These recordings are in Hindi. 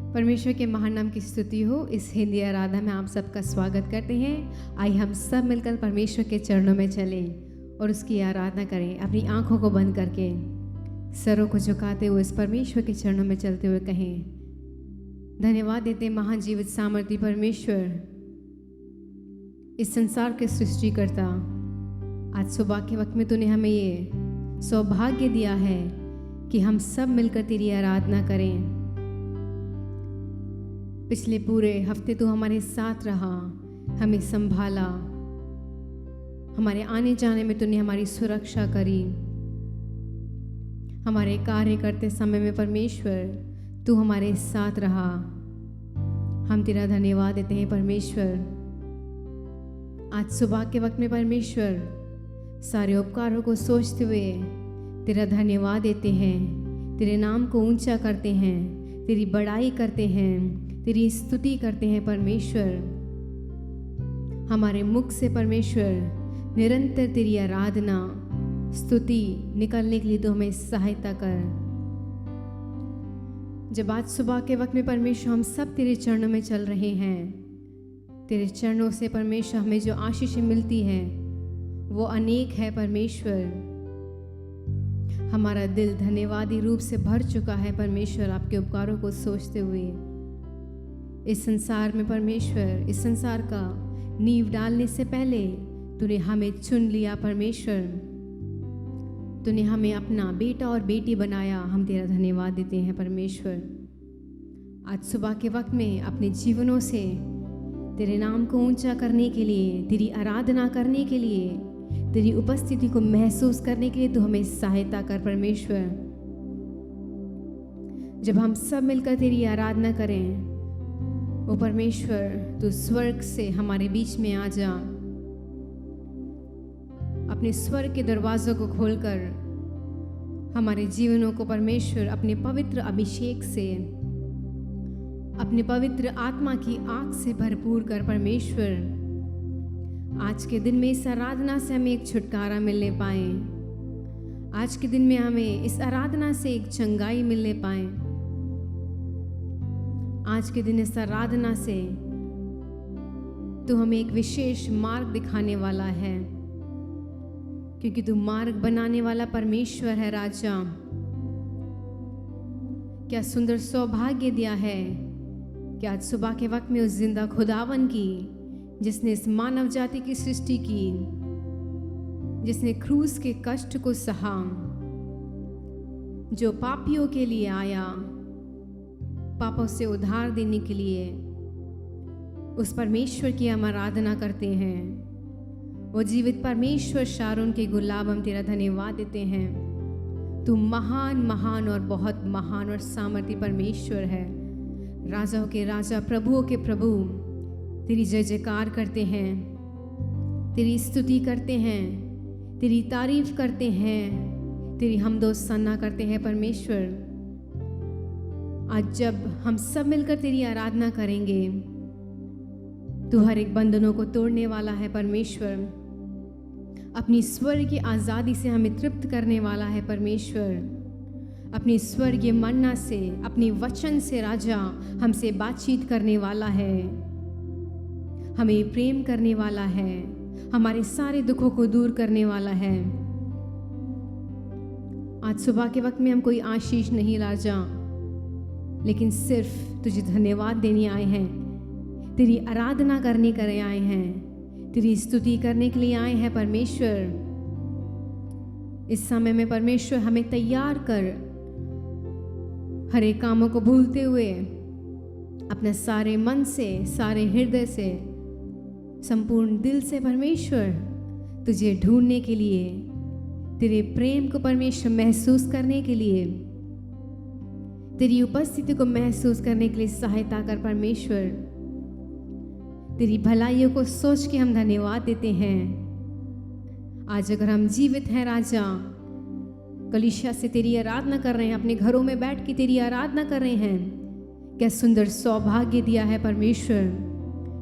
परमेश्वर के महान नाम की स्तुति हो। इस हिंदी आराधना में आप सबका स्वागत करते हैं। आइए हम सब मिलकर परमेश्वर के चरणों में चलें और उसकी आराधना करें। अपनी आंखों को बंद करके सरों को झुकाते हुए इस परमेश्वर के चरणों में चलते हुए कहें, धन्यवाद देते महान जीवित सामर्थी परमेश्वर, इस संसार के सृष्टिकर्ता। आज सुबह के वक्त में तूने हमें ये सौभाग्य दिया है कि हम सब मिलकर तेरी आराधना करें। पिछले पूरे हफ्ते तू हमारे साथ रहा, हमें संभाला, हमारे आने जाने में तूने हमारी सुरक्षा करी। हमारे कार्य करते समय में परमेश्वर तू हमारे साथ रहा। हम तेरा धन्यवाद देते हैं परमेश्वर। आज सुबह के वक्त में परमेश्वर सारे उपकारों को सोचते हुए तेरा धन्यवाद देते हैं, तेरे नाम को ऊंचा करते हैं, तेरी बड़ाई करते हैं, तेरी स्तुति करते हैं परमेश्वर। हमारे मुख से परमेश्वर निरंतर तेरी आराधना स्तुति निकलने के लिए तो हमें सहायता कर। जब आज सुबह के वक्त में परमेश्वर हम सब तेरे चरणों में चल रहे हैं, तेरे चरणों से परमेश्वर हमें जो आशीषें मिलती हैं वो अनेक है परमेश्वर। हमारा दिल धन्यवादी रूप से भर चुका है परमेश्वर, आपके उपकारों को सोचते हुए। इस संसार में परमेश्वर, इस संसार का नींव डालने से पहले तूने हमें चुन लिया परमेश्वर। तूने हमें अपना बेटा और बेटी बनाया। हम तेरा धन्यवाद देते हैं परमेश्वर। आज सुबह के वक्त में अपने जीवनों से तेरे नाम को ऊंचा करने के लिए, तेरी आराधना करने के लिए, तेरी उपस्थिति को महसूस करने के लिए तू हमें सहायता कर परमेश्वर। जब हम सब मिलकर तेरी आराधना करें, ओ परमेश्वर तू स्वर्ग से हमारे बीच में आ जा। अपने स्वर्ग के दरवाजों को खोलकर हमारे जीवनों को परमेश्वर अपने पवित्र अभिषेक से, अपने पवित्र आत्मा की आग से भरपूर कर परमेश्वर। आज के दिन में इस आराधना से हमें एक छुटकारा मिलने पाए। आज के दिन में हमें इस आराधना से एक चंगाई मिलने पाए। आज के दिन इस आराधना से तू हमें एक विशेष मार्ग दिखाने वाला है, क्योंकि तू मार्ग बनाने वाला परमेश्वर है राजा। क्या सुंदर सौभाग्य दिया है कि आज सुबह के वक्त में उस जिंदा खुदावन की, जिसने इस मानव जाति की सृष्टि की, जिसने क्रूस के कष्ट को सहा, जो पापियों के लिए आया, पापों से उद्धार देने के लिए, उस परमेश्वर की हम आराधना करते हैं। वो जीवित परमेश्वर शारोन के गुलाब, हम तेरा धन्यवाद देते हैं। तू महान महान और बहुत महान और सामर्थी परमेश्वर है। राजाओं के राजा, प्रभुओं के प्रभु तेरी जय जयकार करते हैं, तेरी स्तुति करते हैं, तेरी तारीफ करते हैं, तेरी हमदो सन्ना करते हैं परमेश्वर। आज जब हम सब मिलकर तेरी आराधना करेंगे, तू हर एक बंधनों को तोड़ने वाला है परमेश्वर। अपनी स्वर्ग की आज़ादी से हमें तृप्त करने वाला है परमेश्वर। अपनी स्वर्गीय मन्ना से, अपनी वचन से राजा हमसे बातचीत करने वाला है, हमें प्रेम करने वाला है, हमारे सारे दुखों को दूर करने वाला है। आज सुबह के वक्त में हम कोई आशीष नहीं राजा, लेकिन सिर्फ तुझे धन्यवाद देने आए हैं, तेरी आराधना करने करे आए हैं, तेरी स्तुति करने के लिए आए हैं परमेश्वर। इस समय में परमेश्वर हमें तैयार कर, हर एक कामों को भूलते हुए अपने सारे मन से, सारे हृदय से, संपूर्ण दिल से परमेश्वर तुझे ढूंढने के लिए, तेरे प्रेम को परमेश्वर महसूस करने के लिए, तेरी उपस्थिति को महसूस करने के लिए सहायता कर परमेश्वर। तेरी भलाइयों को सोच के हम धन्यवाद देते हैं। आज अगर हम जीवित हैं राजा, कलीसिया से तेरी आराधना कर रहे हैं, अपने घरों में बैठ के तेरी आराधना कर रहे हैं, क्या सुंदर सौभाग्य दिया है परमेश्वर।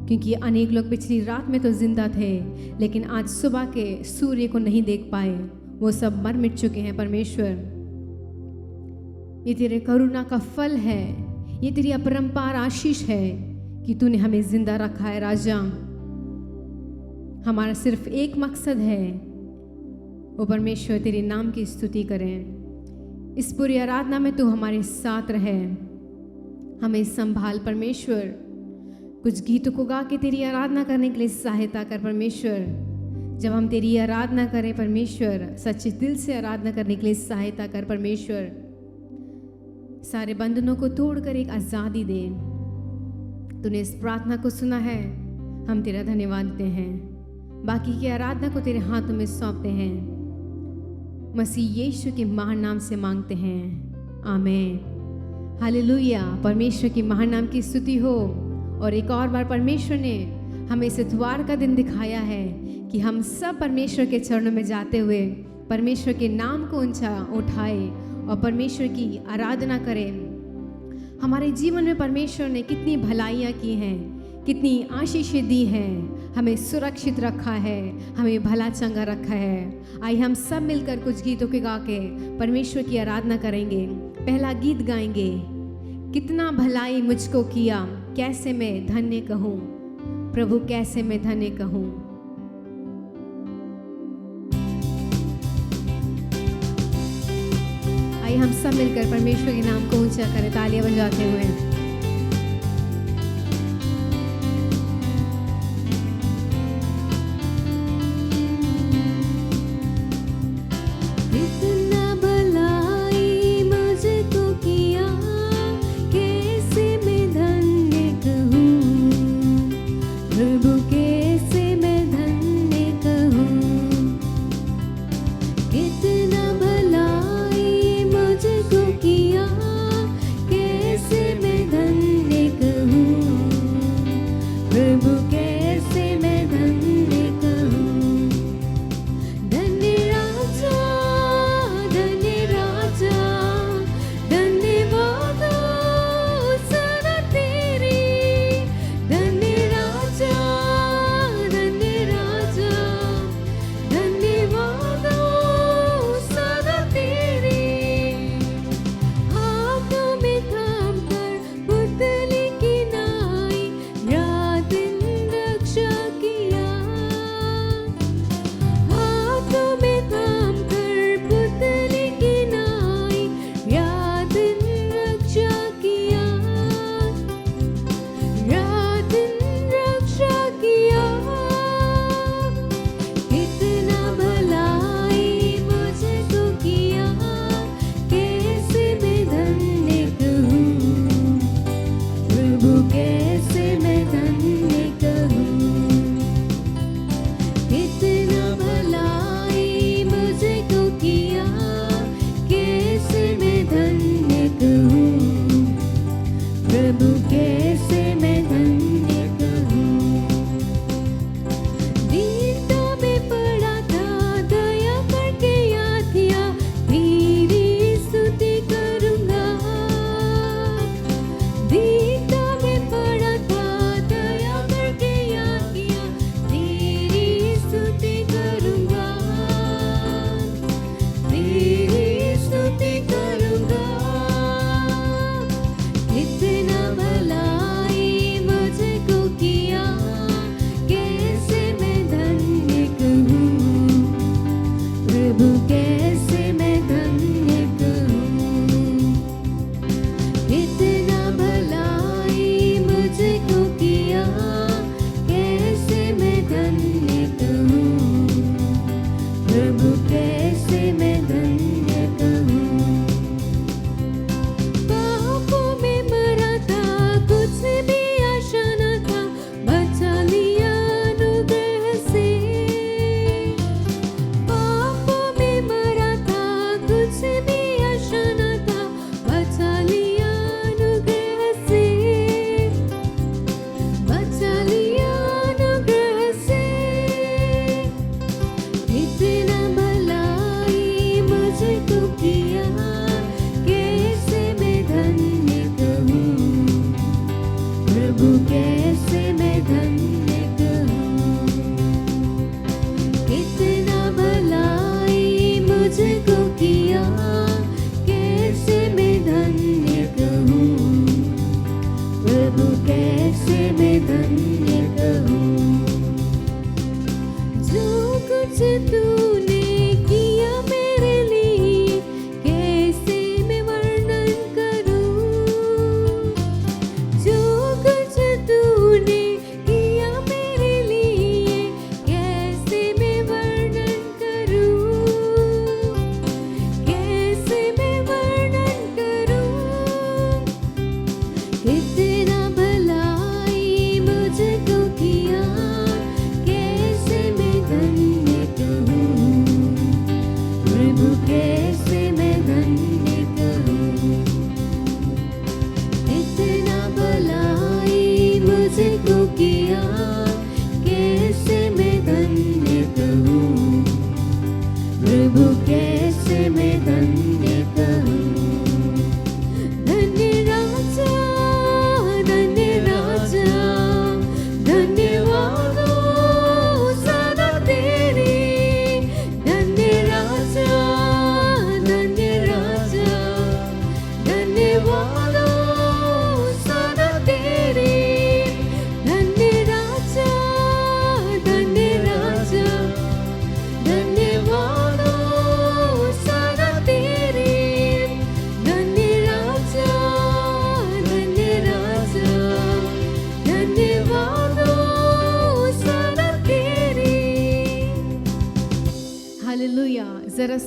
क्योंकि अनेक लोग पिछली रात में तो जिंदा थे, लेकिन आज सुबह के सूर्य को नहीं देख पाए, वो सब मर मिट चुके हैं परमेश्वर। ये तेरे करुणा का फल है, ये तेरी अपरंपार आशीष है कि तूने हमें जिंदा रखा है राजा। हमारा सिर्फ एक मकसद है, वो परमेश्वर तेरे नाम की स्तुति करें। इस पूरी आराधना में तू हमारे साथ रहे, हमें संभाल परमेश्वर। कुछ गीतों को गा के तेरी आराधना करने के लिए सहायता कर परमेश्वर। जब हम तेरी आराधना करें परमेश्वर, सच्चे दिल से आराधना करने के लिए सहायता कर परमेश्वर। सारे बंधनों को तोड़कर एक आज़ादी दे। तूने इस प्रार्थना को सुना है, हम तेरा धन्यवाद देते हैं। बाकी की आराधना को तेरे हाथों में सौंपते हैं। मसीह यीशु के महान नाम से मांगते हैं, आमीन। हालेलुया। परमेश्वर के महान नाम की स्तुति हो। और एक और बार परमेश्वर ने हमें इस इतवार का दिन दिखाया है कि हम सब परमेश्वर के चरणों में जाते हुए परमेश्वर के नाम को ऊंचा उठाए और परमेश्वर की आराधना करें। हमारे जीवन में परमेश्वर ने कितनी भलाइयाँ की हैं, कितनी आशीषें दी हैं, हमें सुरक्षित रखा है, हमें भला चंगा रखा है। आइए हम सब मिलकर कुछ गीतों के गा के परमेश्वर की आराधना करेंगे। पहला गीत गाएंगे, कितना भलाई मुझको किया, कैसे मैं धन्य कहूँ, प्रभु कैसे मैं धन्य कहूँ। आइए हम सब मिलकर परमेश्वर के नाम को ऊंचा करें तालियां बजाते हुए। कितना भलाई मुझको किया, कैसे मैं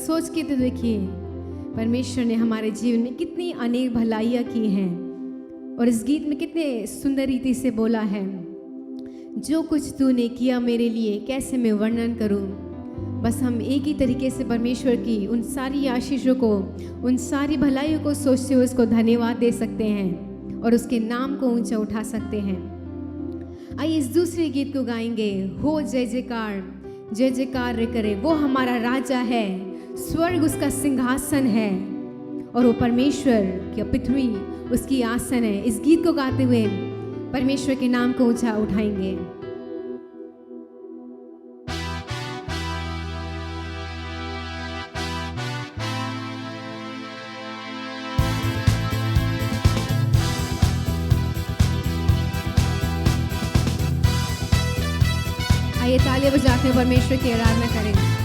सोच के तो देखिए परमेश्वर ने हमारे जीवन में कितनी अनेक भलाइयाँ की हैं, और इस गीत में कितने सुंदर रीति से बोला है, जो कुछ तूने किया मेरे लिए कैसे मैं वर्णन करूं। बस हम एक ही तरीके से परमेश्वर की उन सारी आशीषों को, उन सारी भलाइयों को सोचते हुए उसको धन्यवाद दे सकते हैं और उसके नाम को ऊंचा उठा सकते हैं। आइए इस दूसरे गीत को गाएंगे, हो जय जयकार, जय जयकार करे। वो हमारा राजा है, स्वर्ग उसका सिंहासन है और वो परमेश्वर की पृथ्वी उसकी आसन है। इस गीत को गाते हुए परमेश्वर के नाम को ऊंचा उठाएंगे। आइए तालियां बजाते हुए परमेश्वर की आराधना करें।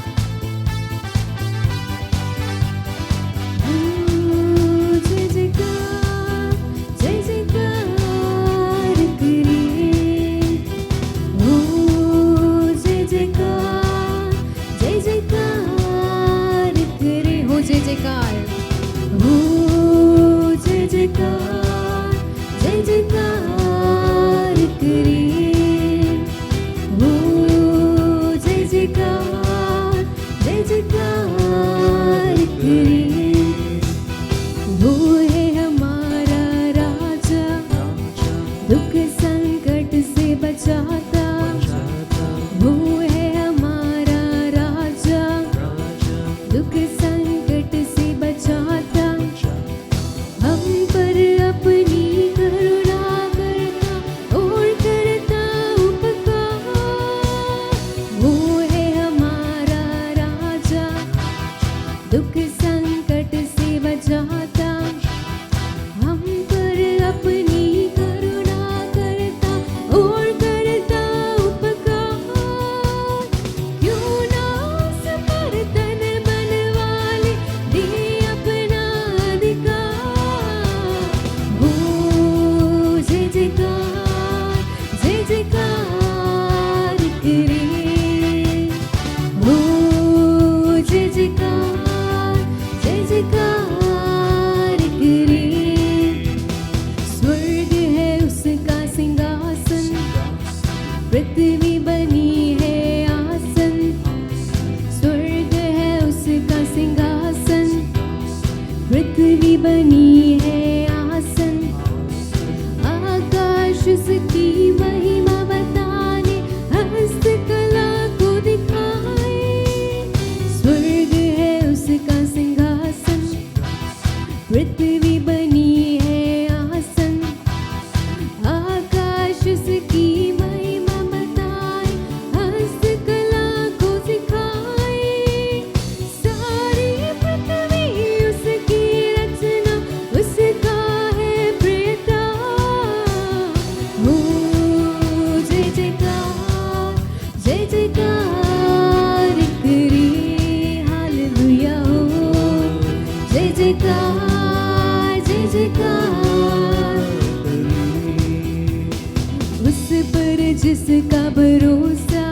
जिसका भरोसा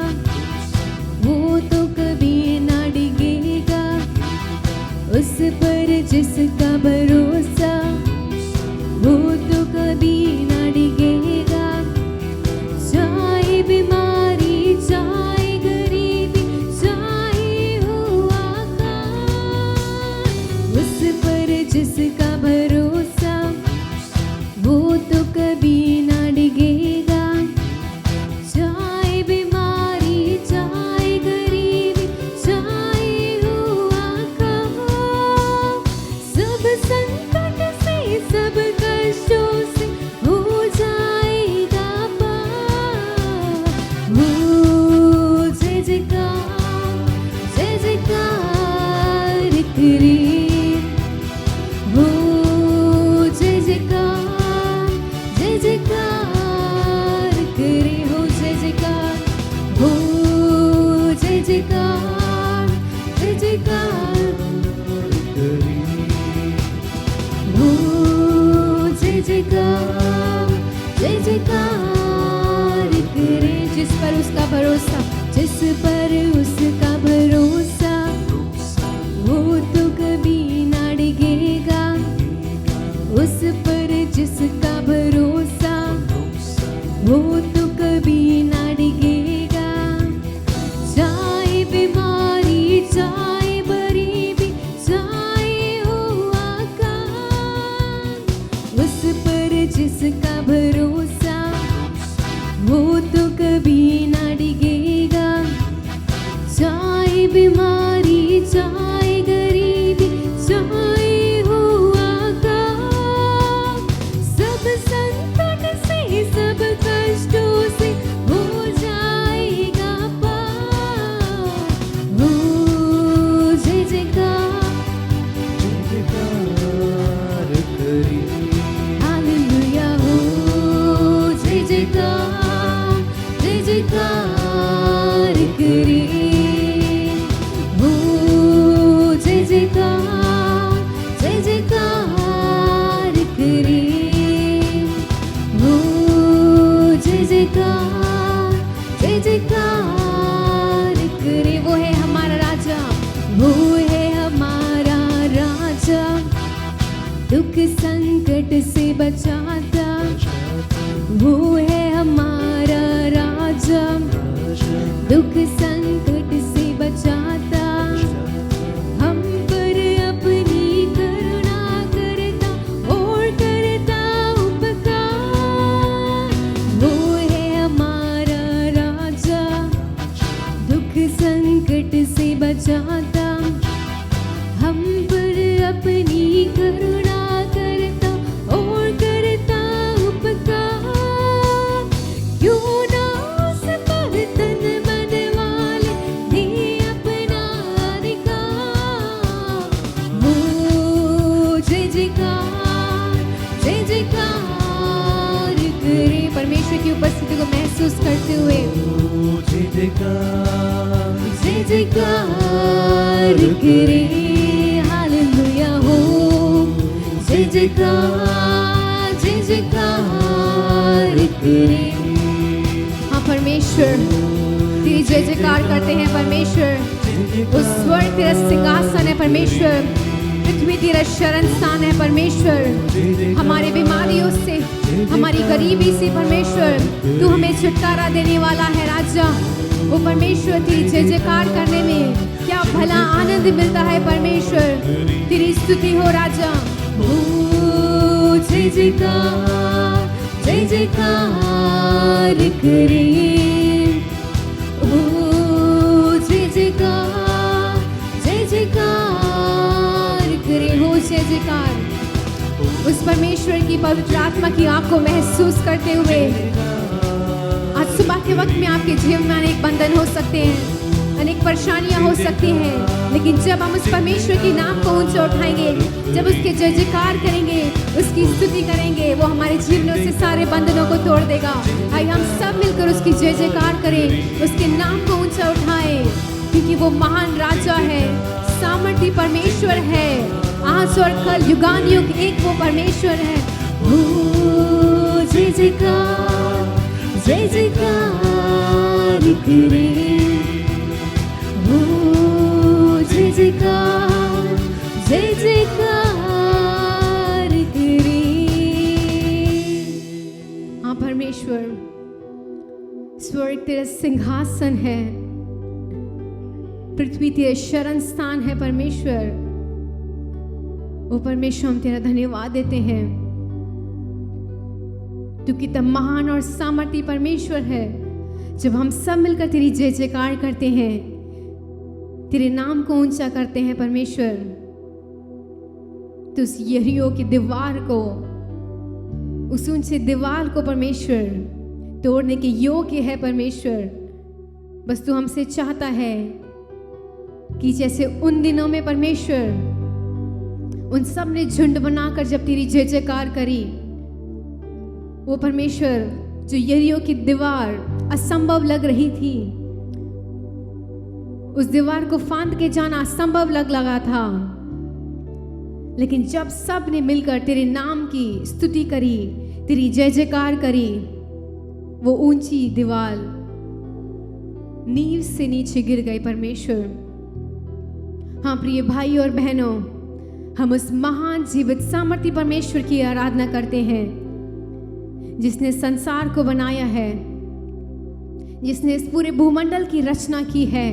वो तो कभी ना डिगेगा, उस पर जिसका भरोसा वो तो कभी ना डिगेगा। चाहे बीमारी, चाहे गरीबी, चाहे हो आकाश, उस पर जिसका भरोसा वो तो कभी ना डिगेगा। जिस पर उसका भरोसा, जिस पर उसका भरोसा वो जिसका भरोसा वो तो कभी ना डिगेगा। चाहे बीमारी चाहे गरीबी चाहे हुआ का, सब संकट से सब कष्टों से हो जाएगा पार। हो जय जयकार हालेलुया, हो जय जयकार करे। हो जय जयकार करे। हो जय जयकार करे। वो है हमारा राजा, वो है हमारा राजा, दुख संकट से बचाता। वो है हमारा राजा, दुख संकट से बचाता। हम पर अपनी करुणा करता और करता उपकार। वो है हमारा राजा, दुख संकट से बचाता। हम पर अपनी करुणा करता और करता उपकार। क्यों ना उस पर तन मन वाले दे अपना अधिकार। हो जय जयकार करे। परमेश्वर की उपस्थिति को महसूस करते हुए जय जयकार करे। हालेलुया, हो जय जयकार करे। हाँ परमेश्वर, तेरी जय जयकार करते हैं परमेश्वर। उस स्वर्ग तेरा सिंहासन है परमेश्वर, पृथ्वी तेरा शरण स्थान है परमेश्वर। हमारे बीमारियों से, हमारी गरीबी से परमेश्वर तू हमें छुटकारा देने वाला है राजा। वो परमेश्वर तेरी जय जयकार करने में क्या भला आनंद मिलता है परमेश्वर। तेरी स्तुति हो राजा। हो जय जयकार करे। हो जय जयकार करे। हो जय जयकार। उस परमेश्वर की पवित्र आत्मा की आँख को महसूस करते हुए आज सुबह के वक्त में आपके जीवन में अनेक बंधन हो सकते हैं, अनेक परेशानियां हो सकती हैं, लेकिन जब हम उस परमेश्वर की नाम को ऊंचा उठाएंगे, जब उसके जय जयकार करेंगे, उसकी स्तुति करेंगे, वो हमारे जीवनों से सारे बंधनों को तोड़ देगा। आइए हम सब मिलकर उसकी जय जयकार करें, उसके नाम को ऊंचा उठाएं, क्योंकि वो महान राजा है, सामर्थी परमेश्वर है। आज और कल युगान युग एक वो परमेश्वर है। हो जय जयकार करे। हो जय जयकार करे। हाँ परमेश्वर, स्वर्ग तेरा सिंहासन है, पृथ्वी तेरा शरण स्थान है परमेश्वर। वो परमेश्वर हम तेरा धन्यवाद देते हैं, तू कितना महान और सामर्थी परमेश्वर है। जब हम सब मिलकर तेरी जय जयकार करते हैं, तेरे नाम को ऊंचा करते हैं परमेश्वर, तो उस यरीहो की दीवार को, उस ऊंचे दीवार को परमेश्वर तोड़ने के योग्य है परमेश्वर। बस तू हमसे चाहता है कि जैसे उन दिनों में परमेश्वर उन सब ने झुंड बनाकर जब तेरी जय जयकार करी, वो परमेश्वर जो यरीहो की दीवार असंभव लग रही थी, उस दीवार को फांद के जाना असंभव लगा था, लेकिन जब सब ने मिलकर तेरे नाम की स्तुति करी, तेरी जय जयकार करी, वो ऊंची दीवार नींव से नीचे गिर गई परमेश्वर। हाँ प्रिय भाई और बहनों, हम उस महान जीवित सामर्थी परमेश्वर की आराधना करते हैं, जिसने संसार को बनाया है, जिसने इस पूरे भूमंडल की रचना की है।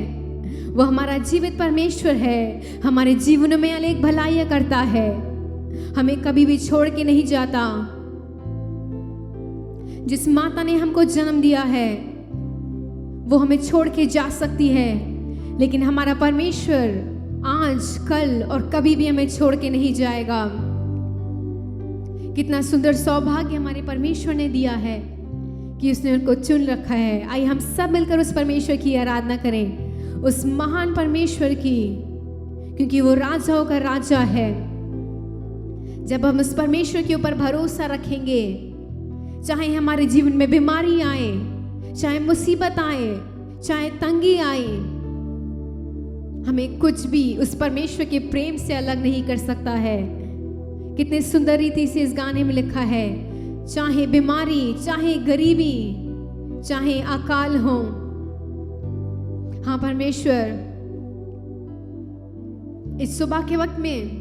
वो हमारा जीवित परमेश्वर है, हमारे जीवन में अनेक भलाइयाँ करता है, हमें कभी भी छोड़ के नहीं जाता। जिस माता ने हमको जन्म दिया है वो हमें छोड़ के जा सकती है, लेकिन हमारा परमेश्वर आज, कल और कभी भी हमें छोड़ के नहीं जाएगा। कितना सुंदर सौभाग्य हमारे परमेश्वर ने दिया है कि उसने उनको चुन रखा है। आइए हम सब मिलकर उस परमेश्वर की आराधना करें, उस महान परमेश्वर की, क्योंकि वो राजाओं का राजा है। जब हम उस परमेश्वर के ऊपर भरोसा रखेंगे, चाहे हमारे जीवन में बीमारी आए, चाहे मुसीबत आए, चाहे तंगी आए, हमें कुछ भी उस परमेश्वर के प्रेम से अलग नहीं कर सकता है। कितने सुंदर रीति से इस गाने में लिखा है, चाहे बीमारी, चाहे गरीबी, चाहे अकाल हो, हाँ परमेश्वर इस सुबह के वक्त में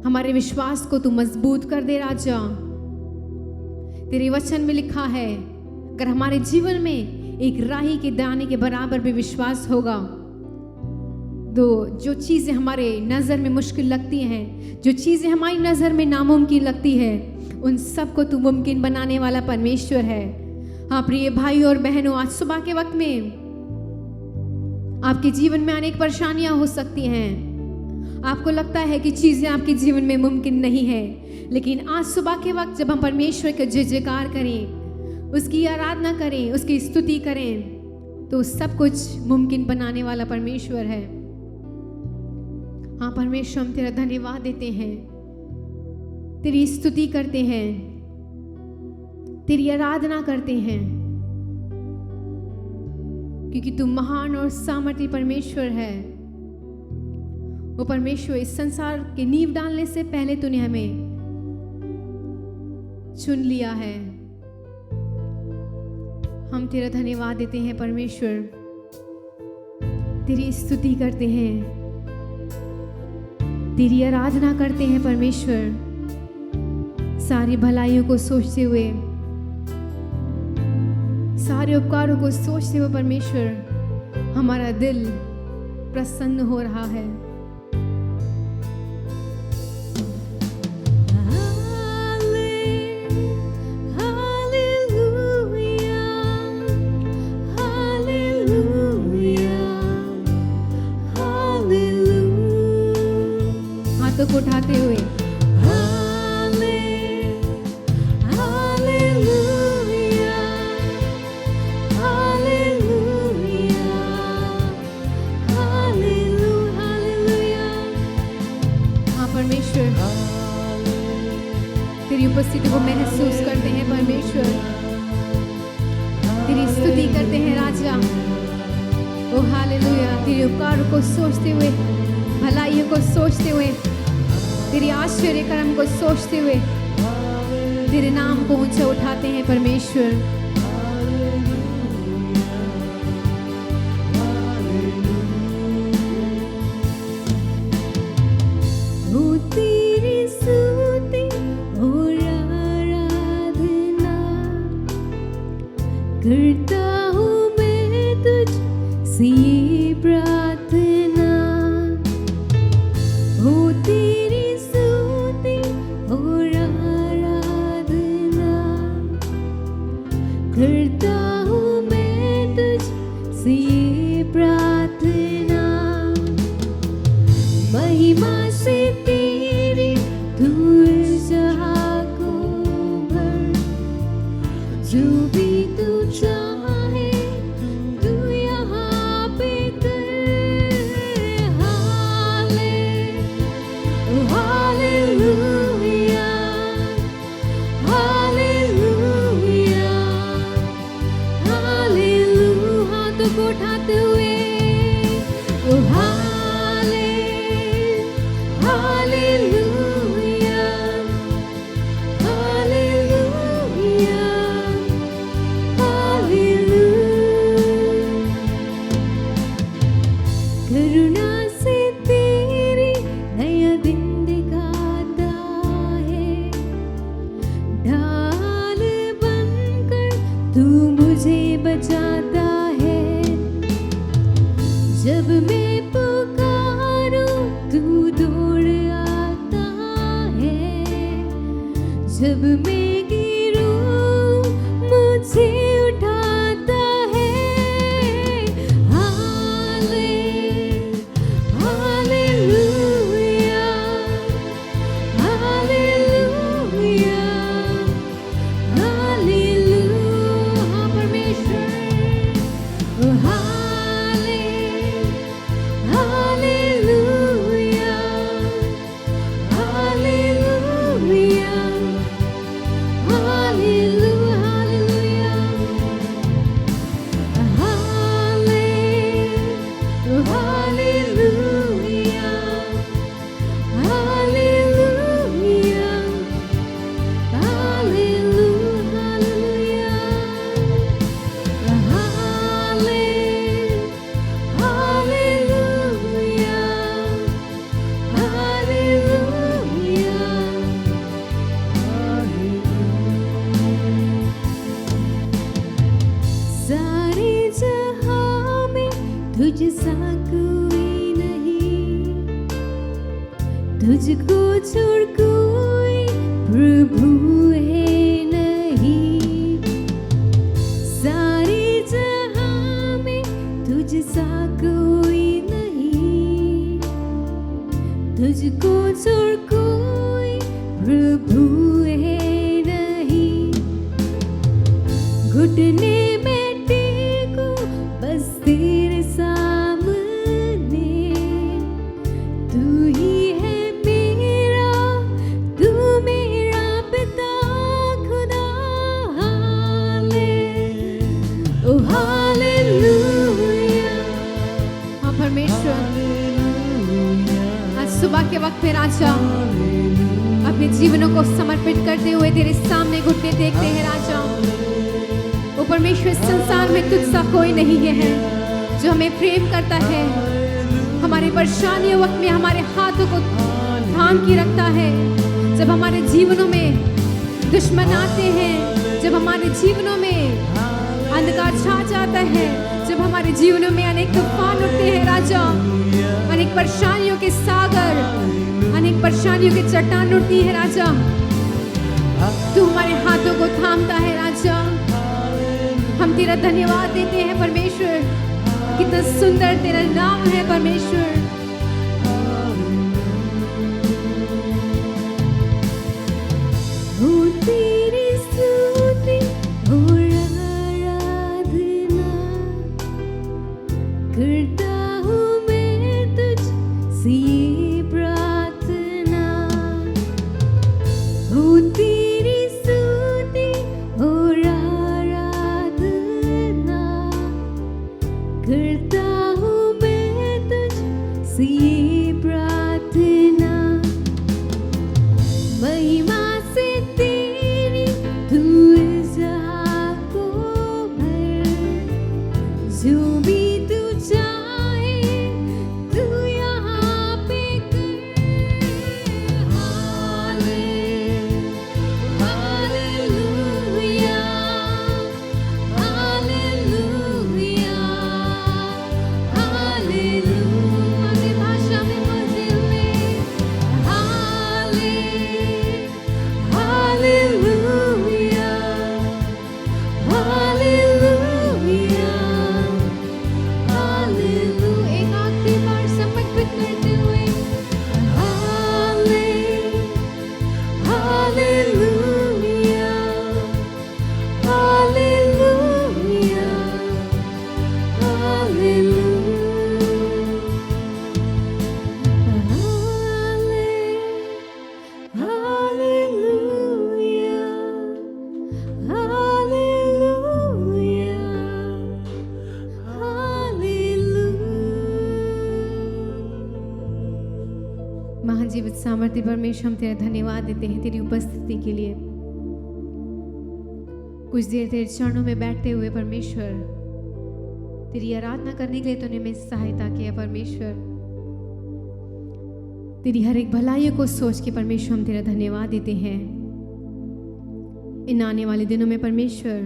हमारे विश्वास को तू मजबूत कर दे राजा। तेरे वचन में लिखा है, अगर हमारे जीवन में एक राही के दाने के बराबर भी विश्वास होगा तो जो चीज़ें हमारे नज़र में मुश्किल लगती हैं, जो चीज़ें हमारी नज़र में नामुमकिन लगती है, उन सब को तू मुमकिन बनाने वाला परमेश्वर है। हाँ प्रिय भाई और बहनों, आज सुबह के वक्त में आपके जीवन में अनेक परेशानियां हो सकती हैं। आपको लगता है कि चीज़ें आपके जीवन में मुमकिन नहीं है, लेकिन आज सुबह के वक्त जब हम परमेश्वर का जय जयकार करें, उसकी आराधना करें, उसकी स्तुति करें, तो सब कुछ मुमकिन बनाने वाला परमेश्वर है। हाँ परमेश्वर, हम तेरा धन्यवाद देते हैं, तेरी स्तुति करते हैं, तेरी आराधना करते हैं, क्योंकि तू महान और सामर्थी परमेश्वर है। वो परमेश्वर इस संसार के नींव डालने से पहले तूने हमें चुन लिया है। हम तेरा धन्यवाद देते हैं परमेश्वर, तेरी स्तुति करते हैं, तेरी आराधना करते हैं परमेश्वर, सारी भलाइयों को सोचते हुए, सारे उपकारों को सोचते हुए परमेश्वर हमारा दिल प्रसन्न हो रहा है। हाथों को उठाते हुए तेरी उपस्थिति को महसूस करते हैं परमेश्वर, तेरी स्तुति करते हैं राजा। ओ हालेलुया, तेरे उपकारों को सोचते हुए, भलाइयों को सोचते हुए, तेरी आश्चर्य कर्म को सोचते हुए तेरे नाम को ऊंचा उठाते हैं परमेश्वर। करता हूँ मैं तुझ से प्रार्थना, हो तेरी स्तुति और आराधना। करता हूँ मैं तुझ से प्रार्थना, महिमा से तेरी तू इस जहाँ को भर, जो भी चाहे तू यहाँ पे कर। हालेलुया, हालेलुया, हालेलुया, हाथों को उठाते हुए ओ हालेलुया, हालेलुया। करुणा से तेरी नया दिन दिखाता है, ढाल बनकर तू मुझे बचाता है। जब मैं पुकारूं तू दौड़ आता है, जब मैं गिरूं तुझको छोड़ कोई प्रभु है नहीं, सारे जहां में तुझसा कोई नहीं, तुझको छोड़ कोई प्रभु है नहीं। घुटने में टेको बस तेरे सामने, तू ही है मेरा, तू मेरा पिता खुदा। ओ हालेलुया। हाँ परमेश्वर, आज सुबह के वक्त में राजा अपने जीवनों को समर्पित करते हुए तेरे सामने घुटने देखते हैं राजा। ओ परमेश्वर, संसार में तुझसा कोई नहीं है जो हमें प्रेम करता है, हमारे परेशानियों वक्त में हमारे हाथों को थाम के रखता है। जब हमारे जीवनों में दुश्मन आते हैं, जब हमारे जीवनों में अंधकार छा जाता है, जब हमारे जीवनों में अनेक तूफान उठते हैं राजा, अनेक परेशानियों के सागर, अनेक परेशानियों की चट्टान उठती है राजा, तू हमारे हाथों को थामता है राजा। हम तेरा धन्यवाद देते हैं परमेश्वर, कितना सुंदर तेरा नाम है परमेश्वर। हो तेरी स्तुति और आराधना करता हूँ मैं तुझसे ये प्रार्थना। हो तेरी स्तुति और आराधना करता हूँ मैं तुझसे ये प्रार्थना। महिमा से तेरी तू इस जहाँ को भर, जो भी तू चाहे तू यहाँ पे कर। Hallelujah, hallelujah, hallelujah. अपनी भाषा में बोलते हुए हालेलुया, हालेलुया, हालेलुया। एक आखिरी बार समर्पित करते हुए हालेलुया, हालेलुया, हालेलुया, महान जीवित सामर्थ्य परमेश्वर, हम तेरा धन्यवाद देते हैं तेरी उपस्थिति के लिए। कुछ देर तेरे चरणों में बैठते हुए परमेश्वर, तेरी आराधना करने के लिए तूने हमें सहायता किया परमेश्वर। तेरी हर एक भलाइयों को सोच के परमेश्वर हम तेरा धन्यवाद देते हैं। इन आने वाले दिनों में परमेश्वर,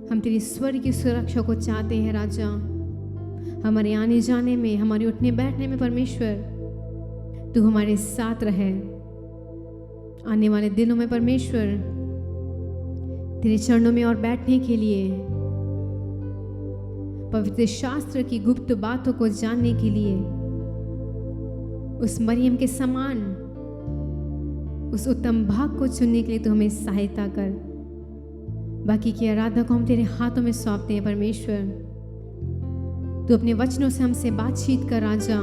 हम तेरी स्वर्ग की सुरक्षा को चाहते हैं राजा। हमारे आने जाने में, हमारे उठने बैठने में परमेश्वर तू हमारे साथ रहे। आने वाले दिनों में परमेश्वर, तेरे चरणों में और बैठने के लिए, पवित्र शास्त्र की गुप्त बातों को जानने के लिए, उस मरियम के समान उस उत्तम भाग को चुनने के लिए तू हमें सहायता कर। बाकी की आराधना को हम तेरे हाथों में सौंपते हैं परमेश्वर। तू अपने वचनों से हमसे बातचीत कर राजा।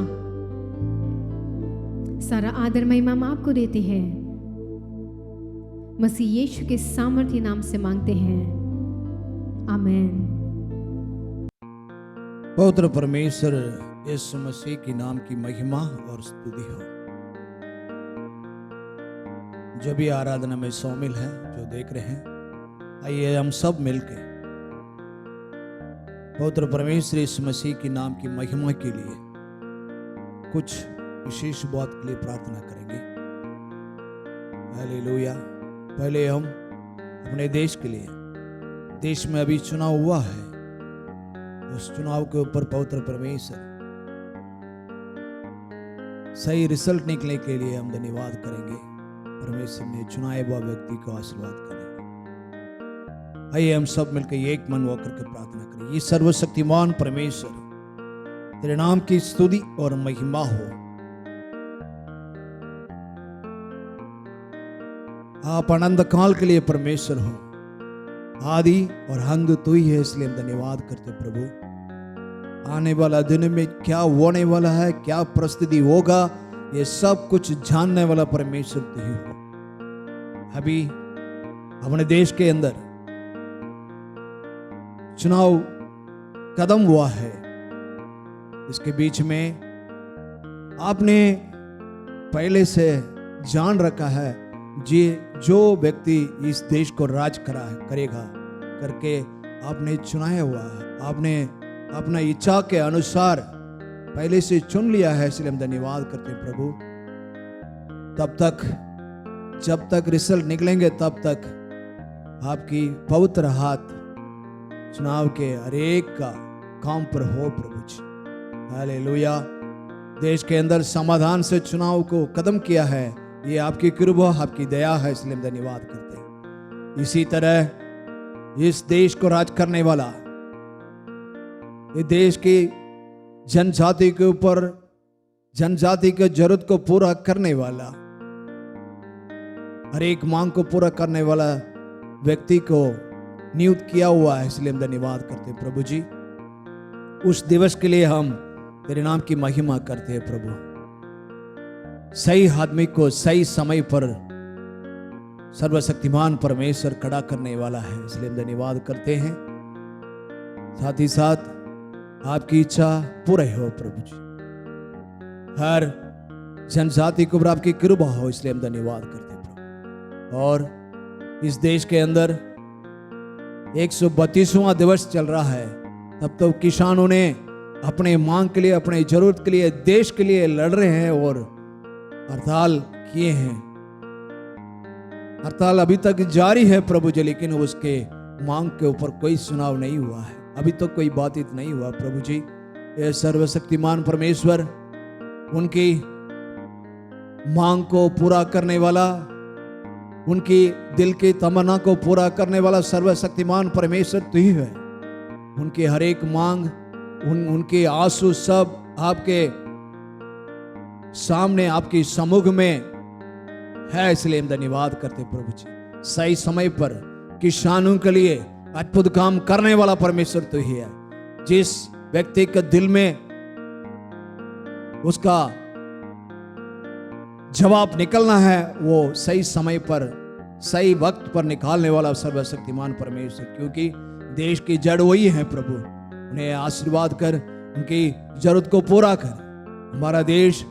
सारा आदर महिमा हम आपको देते हैं, मसीह यीशु के सामर्थ्य नाम से मांगते हैं, आमीन। पवित्र परमेश्वर यीशु मसीह के नाम की महिमा और स्तुति हो। जो भी आराधना में शामिल हैं, जो देख रहे हैं, आइए हम सब मिलके पवित्र परमेश्वर यीशु मसीह के नाम की महिमा के लिए कुछ विशेष बात के लिए प्रार्थना करेंगे। हालेलुया। पहले हम अपने देश के लिए, देश में अभी चुनाव हुआ है, उस चुनाव के ऊपर पवित्र परमेश्वर सही रिजल्ट निकलने के लिए हम धन्यवाद करेंगे। परमेश्वर ने चुनाए हुआ व्यक्ति को आशीर्वाद करेंगे। आइए हम सब मिलकर एक मन होकर के प्रार्थना करें। ये सर्वशक्तिमान परमेश्वर, तेरे नाम की स्तुति और महिमा हो। आप अनंत काल के लिए परमेश्वर हो, आदि और अंत तू ही है, इसलिए हम धन्यवाद करते प्रभु। आने वाला दिन में क्या होने वाला है, क्या परिस्थिति होगा, ये सब कुछ जानने वाला परमेश्वर तू ही हो। अभी अपने देश के अंदर चुनाव कदम हुआ है, इसके बीच में आपने पहले से जान रखा है जी जो व्यक्ति इस देश को राज करेगा करके आपने चुनाया हुआ है। आपने अपना इच्छा के अनुसार पहले से चुन लिया है, इसलिए हम धन्यवाद करते हैं प्रभु। तब तक जब तक रिजल्ट निकलेंगे तब तक आपकी पवित्र हाथ चुनाव के हर एक का काम पर हो प्रभु जी। हालेलुया। देश के अंदर समाधान से चुनाव को कदम किया है, ये आपकी कृपा, आपकी दया है, इसलिए हम धन्यवाद करते हैं। इसी तरह इस देश को राज करने वाला, ये देश की जनजाति के ऊपर जनजाति के जरूरत को पूरा करने वाला, हर एक मांग को पूरा करने वाला व्यक्ति को नियुक्त किया हुआ है, इसलिए हम धन्यवाद करते हैं प्रभु जी। उस दिवस के लिए हम तेरे नाम की महिमा करते हैं प्रभु। सही आदमी को सही समय पर सर्वशक्तिमान परमेश्वर खड़ा करने वाला है, इसलिए हम धन्यवाद करते हैं। साथ ही साथ आपकी इच्छा पूरी हो प्रभु जी। हर जनजाति को आपकी कृपा हो, इसलिए हम धन्यवाद करते हैं प्रभु। और इस देश के अंदर 132वां दिवस चल रहा है, तब तो किसानों ने अपने मांग के लिए, अपने जरूरत के लिए, देश के लिए लड़ रहे हैं और हड़ताल किए हैं। हड़ताल अभी तक जारी है प्रभु जी, लेकिन उसके मांग के ऊपर कोई सुनाव नहीं हुआ है, अभी तो कोई बातचीत नहीं हुआ प्रभु जी। ये सर्वशक्तिमान परमेश्वर उनकी मांग को पूरा करने वाला, उनकी दिल की तमन्ना को पूरा करने वाला सर्वशक्तिमान परमेश्वर तू ही है। उनकी हर एक मांग, उनके आंसू सब आपके सामने, आपकी सम्मुख में है, इसलिए हम धन्यवाद करते प्रभु जी। सही समय पर किसानों के लिए अद्भुत काम करने वाला परमेश्वर तो ही है। जिस व्यक्ति के दिल में उसका जवाब निकलना है, वो सही समय पर, सही वक्त पर निकालने वाला सर्वशक्तिमान परमेश्वर, क्योंकि देश की जड़ वही है प्रभु। उन्हें आशीर्वाद कर, उनकी जरूरत को पूरा कर। हमारा देश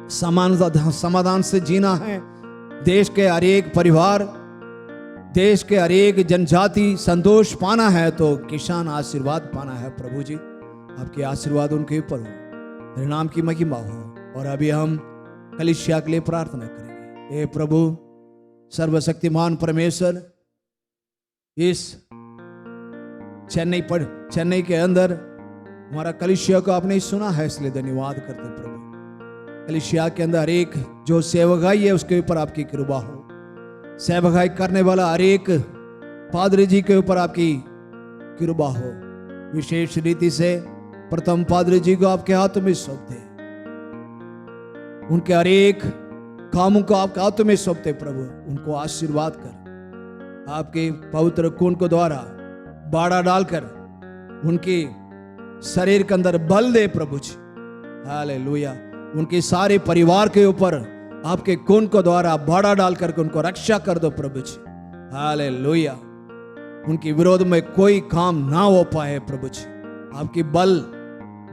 समाधान से जीना है। देश के हर एक परिवार, देश के हर एक जनजाति संतोष पाना है, तो किसान आशीर्वाद पाना है प्रभु जी। आपके आशीर्वाद उनके ऊपर हो, तेरे नाम की महिमा हो। और अभी हम कलीसिया के लिए प्रार्थना करेंगे। हे प्रभु सर्वशक्तिमान परमेश्वर, इस चेन्नई के अंदर हमारा कलीसिया को आपने सुना है, इसलिए धन्यवाद करते प्रभु। कलीसिया के अंदर एक जो सेवकाई है उसके ऊपर आपकी कृपा हो। सेवकाई करने वाला हर एक पादरी जी के ऊपर आपकी कृपा हो। विशेष रीति से प्रथम पादरी जी को आपके हाथों में सौंपते, उनके हर एक कामों को आपके हाथों में सौंपते प्रभु। उनको आशीर्वाद कर, आपके पवित्र खून को द्वारा बाड़ा डालकर उनके शरीर के अंदर बल दे प्रभु जी। हालेलुया। उनके सारे परिवार के ऊपर आपके खून को द्वारा बाड़ा डाल करके उनको रक्षा कर दो प्रभु जी। हालेलुया। उनके विरोध में कोई काम ना हो पाए प्रभु जी। आपकी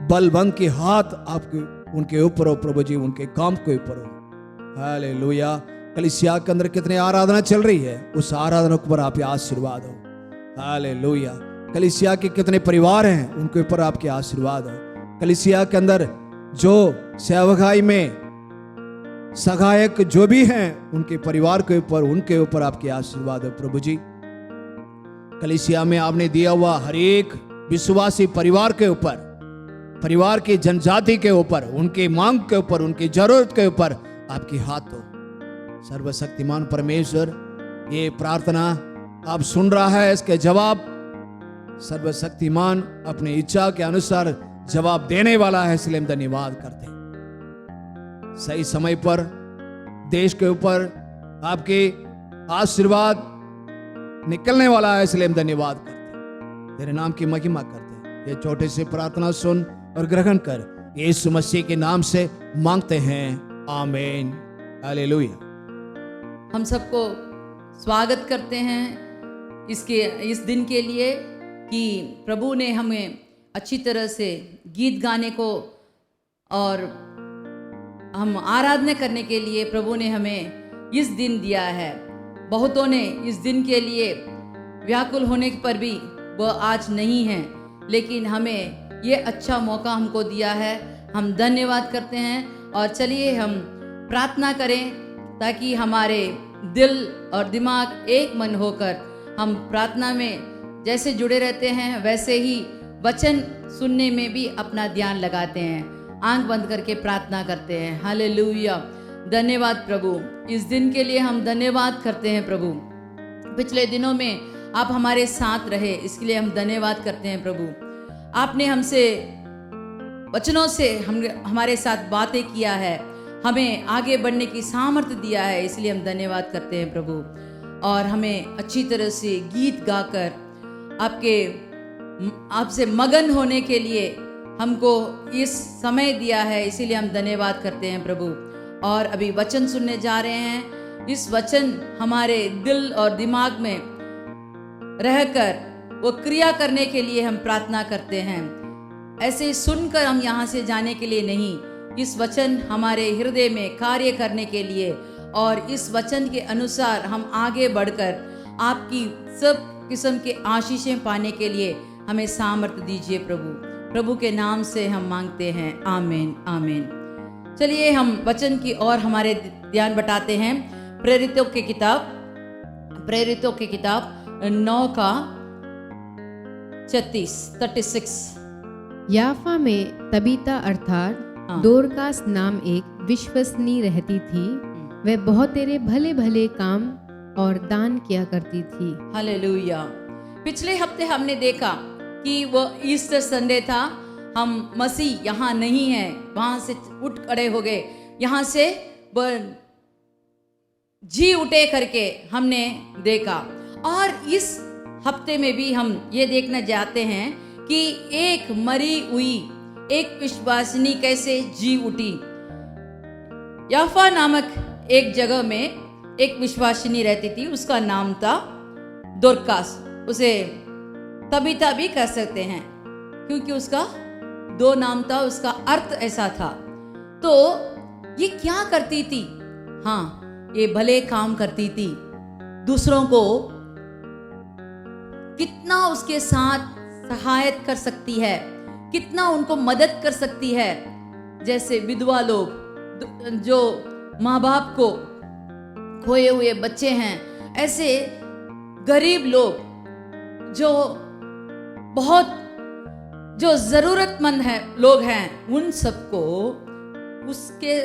बलवंत के हाथ आपके उनके ऊपर हो प्रभु जी, उनके काम के ऊपर हो। हालेलुया। कलीसिया के अंदर कितने आराधना चल रही है, उस आराधना के ऊपर आपके आशीर्वाद हो। हालेलुया। कलीसिया के कितने परिवार हैं, उनके ऊपर आपके आशीर्वाद हो। कलीसिया के अंदर जो सेवकाई में सहायक जो भी हैं, उनके परिवार के ऊपर आपके आशीर्वाद हो प्रभु जी। कलीसिया में आपने दिया हुआ हर एक विश्वासी परिवार के ऊपर परिवार की जनजाति के ऊपर, उनकी मांग के ऊपर, उनकी जरूरत के ऊपर आपकी हाथ हो। सर्वशक्तिमान परमेश्वर, ये प्रार्थना आप सुन रहा है, इसके जवाब सर्वशक्तिमान अपनी इच्छा के अनुसार जवाब देने वाला है, इसलिए हम धन्यवाद करते हैं। सही समय पर देश के ऊपर आपके आशीर्वाद निकलने वाला है, इसलिए हम धन्यवाद करते हैं, तेरे नाम की महिमा करते हैं। ये छोटी सी प्रार्थना सुन और ग्रहण कर, यीशु मसीह के नाम से मांगते हैं, आमीन, हालेलुया। हम सबको स्वागत करते हैं इस दिन के लिए कि प्रभु ने हमें अच्छी तरह से गीत गाने को और हम आराधना करने के लिए प्रभु ने हमें इस दिन दिया है। बहुतों ने इस दिन के लिए व्याकुल होने पर भी वह आज नहीं है, लेकिन हमें ये अच्छा मौका हमको दिया है। हम धन्यवाद करते हैं और चलिए हम प्रार्थना करें ताकि हमारे दिल और दिमाग एक मन होकर हम प्रार्थना में जैसे जुड़े रहते हैं वैसे ही वचन सुनने में भी अपना ध्यान लगाते हैं। आंख बंद करके प्रार्थना करते हैं। हालेलुया। धन्यवाद प्रभु, इस दिन के लिए हम धन्यवाद करते हैं प्रभु। पिछले दिनों में आप हमारे साथ रहे, इसके लिए हम धन्यवाद करते हैं प्रभु। आपने हमसे वचनों से हमारे साथ बातें किया है, हमें आगे बढ़ने की सामर्थ्य दिया है, इसलिए हम धन्यवाद करते हैं प्रभु। और हमें अच्छी तरह से गीत गाकर आपसे मगन होने के लिए हमको इस समय दिया है, इसीलिए हम धन्यवाद करते हैं प्रभु। और अभी वचन सुनने जा रहे हैं। इस वचन हमारे दिल और दिमाग में रहकर वो क्रिया करने के लिए हम प्रार्थना करते हैं। ऐसे ही सुनकर हम यहाँ से जाने के लिए नहीं, इस वचन हमारे हृदय में कार्य करने के लिए और इस वचन के अनुसार हम आगे बढ़कर आपकी सब किस्म के आशीषें पाने के लिए हमें सामर्थ्य दीजिए प्रभु। प्रभु के नाम से हम मांगते हैं, आमीन, आमीन। चलिए हम वचन की ओर हमारे ध्यान बटाते हैं। प्रेरितों की किताब 9:36। याफा में तबीता अर्थात दोरकास नाम एक विश्वसनीय रहती थी। वह बहुत तेरे भले भले काम और दान किया करती थी। हालेलुया। पिछले हफ्ते हमने देखा कि वो ईस्टर संडे था। हम मसीह यहाँ नहीं है, वहां से उठ खड़े हो गए, यहाँ से जी उठे करके हमने देखा। और इस हफ्ते में भी हम ये देखना चाहते हैं कि एक मरी हुई एक विश्वासिनी कैसे जी उठी। याफा नामक एक जगह में एक विश्वासिनी रहती थी, उसका नाम था दोरकास। उसे तबीता भी कह सकते हैं क्योंकि उसका 2 नाम था, उसका अर्थ ऐसा था। तो ये क्या करती थी? हाँ, ये भले काम करती थी। दूसरों को कितना उसके साथ सहायता कर सकती है, कितना उनको मदद कर सकती है। जैसे विधवा लोग, जो माँ बाप को खोए हुए बच्चे हैं, ऐसे गरीब लोग जो जरूरतमंद है लोग हैं, उन सबको उसके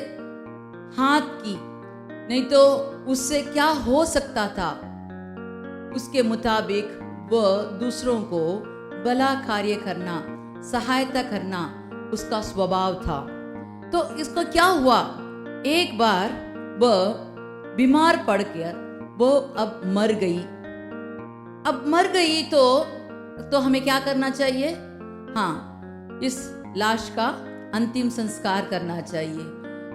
हाथ की, नहीं तो उससे क्या हो सकता था, उसके मुताबिक वह दूसरों को भला कार्य करना, सहायता करना उसका स्वभाव था। तो इसको क्या हुआ, एक बार वह बीमार पड़कर वो अब मर गई। अब मर गई तो हमें क्या करना चाहिए? हाँ, इस लाश का अंतिम संस्कार करना चाहिए।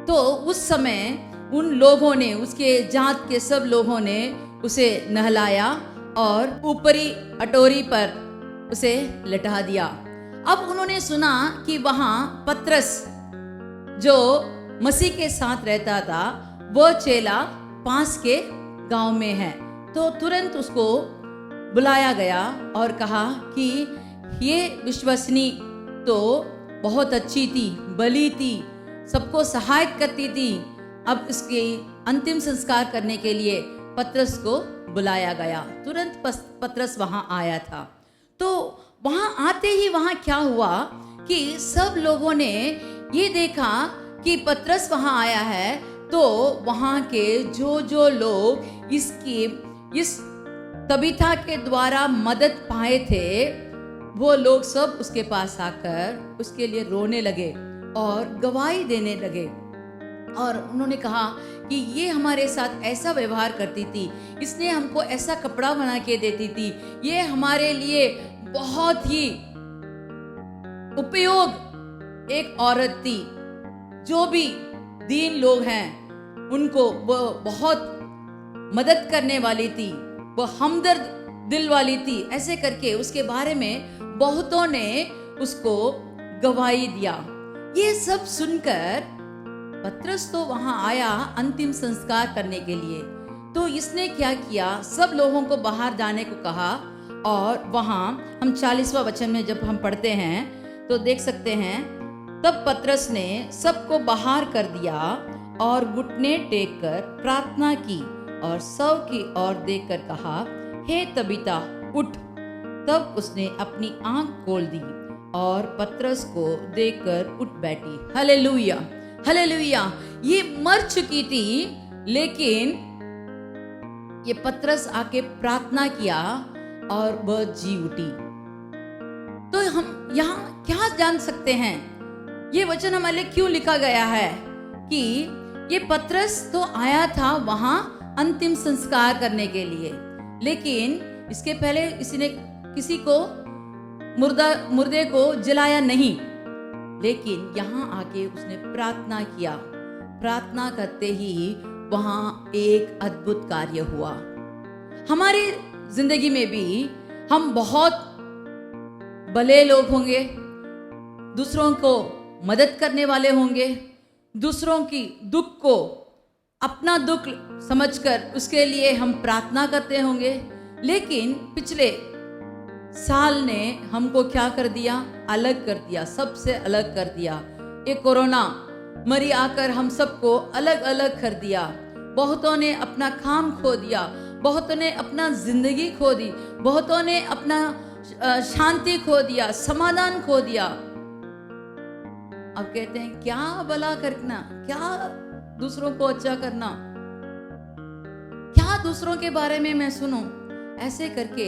तो उस समय उन लोगों ने, उसके जात के सब लोगों ने उसे नहलाया और ऊपरी अटोरी पर उसे लटा दिया। अब उन्होंने सुना कि वहां पतरस जो मसीह के साथ रहता था, वो चेला पास के गांव में है। तो तुरंत उसको बुलाया गया और कहा कि ये विश्वसनीय तो बहुत अच्छी थी, बली थी, सबको सहायता करती थी। अब इसके अंतिम संस्कार करने के लिए पतरस को बुलाया गया। तुरंत पतरस वहां आया था। तो वहां आते ही वहां क्या हुआ कि सब लोगों ने ये देखा कि पतरस वहां आया है, तो वहां के जो लोग इस तबीता के द्वारा मदद पाए थे, वो लोग सब उसके पास आकर उसके लिए रोने लगे और गवाही देने लगे। और उन्होंने कहा कि ये हमारे साथ ऐसा व्यवहार करती थी, इसने हमको ऐसा कपड़ा बना के देती थी, ये हमारे लिए बहुत ही उपयोग एक औरत थी, जो भी दीन लोग हैं उनको वो बहुत मदद करने वाली थी, वो हमदर्द दिल वाली थी। ऐसे करके उसके बारे में बहुतों ने उसको गवाही दिया। ये सब सुनकर पतरस तो वहां आया अंतिम संस्कार करने के लिए। तो इसने क्या किया, सब लोगों को बाहर जाने को कहा। और वहां हम 40वां वचन में जब हम पढ़ते हैं तो देख सकते हैं, तब पतरस ने सबको बाहर कर दिया और घुटने टेक कर प्रार्थना की और सब की ओर देखकर कहा, हे तबीता उठ। तब उसने अपनी आंख खोल दी और पतरस को देखकर उठ बैठी। Hallelujah, hallelujah. ये मर चुकी थी, लेकिन ये पतरस आके प्रार्थना किया और वह जी उठी। तो हम यहाँ क्या जान सकते हैं, ये वचन हमारे लिए क्यों लिखा गया है कि ये पतरस तो आया था वहां अंतिम संस्कार करने के लिए, लेकिन इसके पहले किसी को मुर्दे को जलाया नहीं, लेकिन यहाँ आके उसने प्रार्थना किया। प्रार्थना करते ही वहां एक अद्भुत कार्य हुआ। हमारी जिंदगी में भी हम बहुत भले लोग होंगे, दूसरों को मदद करने वाले होंगे, दूसरों की दुख को अपना दुख समझकर उसके लिए हम प्रार्थना करते होंगे। लेकिन पिछले साल ने हमको क्या कर दिया, अलग कर दिया, सबसे अलग कर दिया। ये कोरोना मरी आकर हम सबको अलग अलग कर दिया। बहुतों ने अपना काम खो दिया, बहुतों ने अपना जिंदगी खो दी, बहुतों ने अपना शांति खो दिया, समाधान खो दिया। अब कहते हैं क्या भला करना, क्या दूसरों को अच्छा करना, क्या दूसरों के बारे में मैं सुनूं। ऐसे करके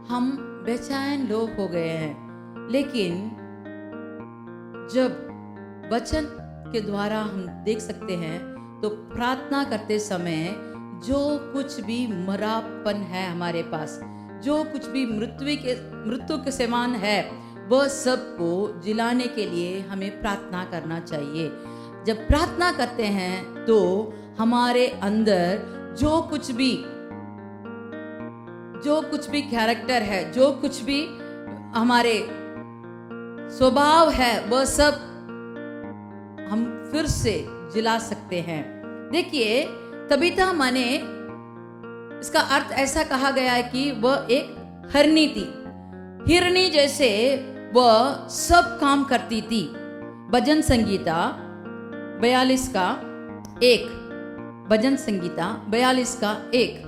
हम बेचैन लोग हो गए हैं। लेकिन जब वचन के द्वारा हम देख सकते हैं, तो प्रार्थना करते समय जो कुछ भी मरापन है हमारे पास, जो कुछ भी मृत्यु के समान है, वह सबको जिलाने के लिए हमें प्रार्थना करना चाहिए। जब प्रार्थना करते हैं तो हमारे अंदर जो कुछ भी कैरेक्टर है, जो कुछ भी हमारे स्वभाव है, वह सब हम फिर से जिला सकते हैं। देखिए, तबीता माने इसका अर्थ ऐसा कहा गया है कि वह एक हिरनी थी। हिरनी जैसे वह सब काम करती थी। भजन संगीता 42 का 1, भजन संगीता 42 का 1।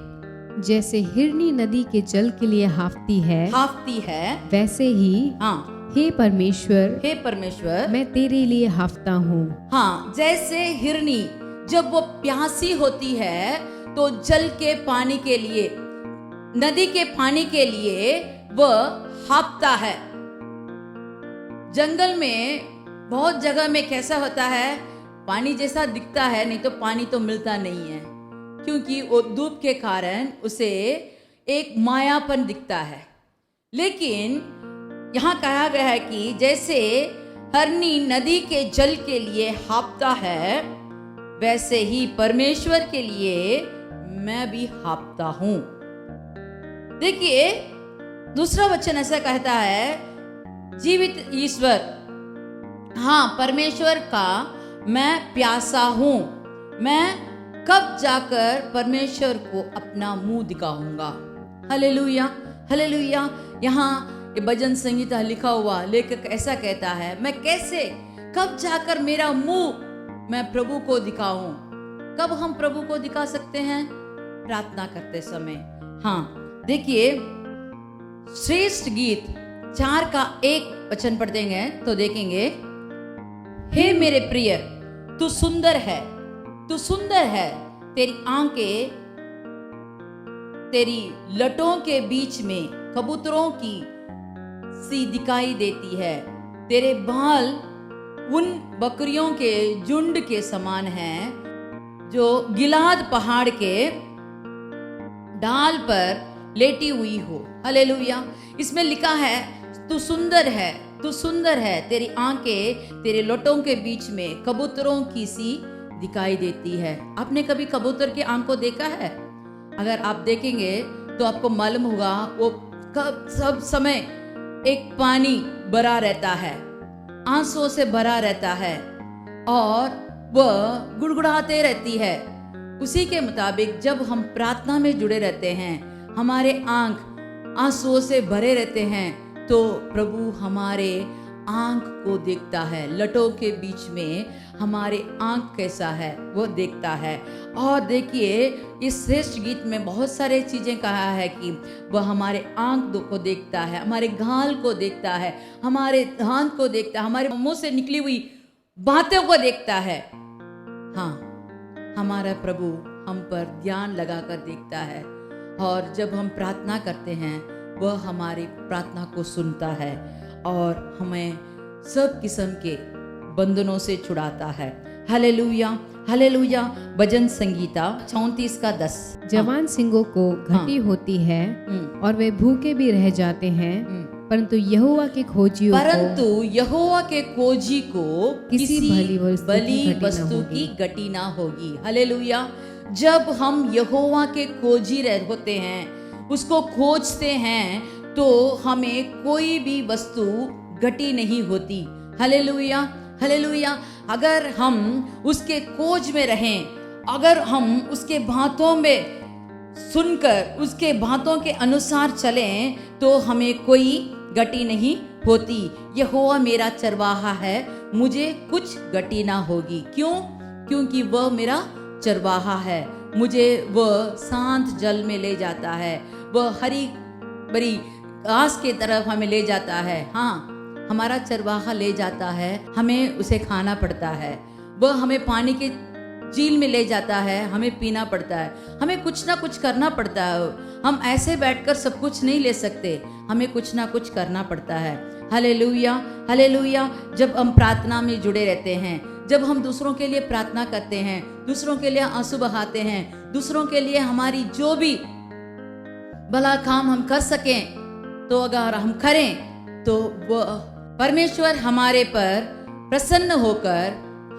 जैसे हिरनी नदी के जल के लिए हाफती है, वैसे ही हे परमेश्वर मैं तेरे लिए हाफता हूँ। हाँ, जैसे हिरनी जब वो प्यासी होती है तो जल के पानी के लिए, नदी के पानी के लिए वह हाफता है। जंगल में बहुत जगह में कैसा होता है, पानी जैसा दिखता है, नहीं तो पानी तो मिलता नहीं है, क्योंकि वो धूप के कारण उसे एक मायापन दिखता है। लेकिन यहाँ कहा गया है कि जैसे हिरनी नदी के जल के लिए हाफता है, वैसे ही परमेश्वर के लिए मैं भी हाफता हूं। देखिए, दूसरा वचन ऐसा कहता है, जीवित ईश्वर, हाँ परमेश्वर का मैं प्यासा हूं, मैं कब जाकर परमेश्वर को अपना मुंह दिखाऊंगा। Hallelujah, hallelujah. यहाँ ये भजन संगीता लिखा हुआ लेखक ऐसा कहता है, मैं कैसे, कब जाकर मेरा मुंह मैं प्रभु को दिखाऊं। कब हम प्रभु को दिखा सकते हैं? प्रार्थना करते समय। हाँ, देखिए, श्रेष्ठ गीत 4 का 1 वचन पढ़ देंगे तो देखेंगे, हे मेरे प्रिय, तू सुंदर है, तू सुंदर है, तेरी आंखें तेरी लटों के बीच में कबूतरों की सी दिखाई देती है, तेरे बाल उन बकरियों के झुंड के समान हैं जो गिलाद पहाड़ के ढाल पर लेटी हुई हो। हालेलुया। इसमें लिखा है तू सुंदर है, तू सुंदर है, तेरी आंखें तेरे लटों के बीच में कबूतरों की सी दिखाई देती है। आपने कभी कबूतर की आंख को देखा है? अगर आप देखेंगे तो आपको मालूम होगा वो सब समय एक पानी भरा रहता है, आंसुओं से भरा रहता है और वह गुड़गुड़ाते रहती है। उसी के मुताबिक जब हम प्रार्थना में जुड़े रहते हैं, हमारे आंख आंसुओं से भरे रहते हैं, तो प्रभु हमारे आंख को देखता है। लटों के बीच में हमारे आंख कैसा है वो देखता है। और देखिए इस श्रेष्ठ गीत में बहुत सारे चीजें कहा है कि वह हमारे आंख को देखता है, हमारे गाल को देखता है, हमारे हाथ को देखता है, हमारे मुंह से निकली हुई बातों को देखता है। हाँ, हमारा प्रभु हम पर ध्यान लगाकर देखता है और जब हम प्रार्थना करते हैं वह हमारी प्रार्थना को सुनता है और हमें सब किस्म के बंधनों से छुड़ाता है। Hallelujah, hallelujah. भजन संगीता 34 का 10। जवान सिंहों को घटी होती है और वे भूखे भी रह जाते हैं, परंतु यहोवा के खोजियों परंतु यहोवा के खोजी को किसी भली वस्तु की गति ना होगी। हालेलुया। जब हम यहोवा के खोजी होते हैं, उसको खोजते हैं, तो हमें कोई भी वस्तु घटी नहीं होती। Hallelujah, hallelujah. अगर हम उसके खोज में रहें, अगर हम उसके बातों में सुनकर उसके बातों के अनुसार चलें, तो हमें कोई गति नहीं होती। यहोवा मेरा चरवाहा है, मुझे कुछ गति ना होगी। क्यों? क्योंकि वह मेरा चरवाहा है, मुझे वह शांत जल में ले जाता है, वह हरी भरी घास के तरफ हमें ले जाता है। हाँ, हमारा चरवाहा ले जाता है, हमें उसे खाना पड़ता है। वह हमें पानी के झील में ले जाता है, हमें पीना पड़ता है, हमें कुछ ना कुछ करना पड़ता है। हम ऐसे बैठकर सब कुछ नहीं ले सकते, हमें कुछ ना कुछ करना पड़ता है। Hallelujah, hallelujah. जब हम प्रार्थना में जुड़े रहते हैं, जब हम दूसरों के लिए प्रार्थना करते हैं, दूसरों के लिए आंसू बहाते हैं, दूसरों के लिए हमारी जो भी भला काम हम कर सकें, तो अगर हम करें तो वह परमेश्वर हमारे पर प्रसन्न होकर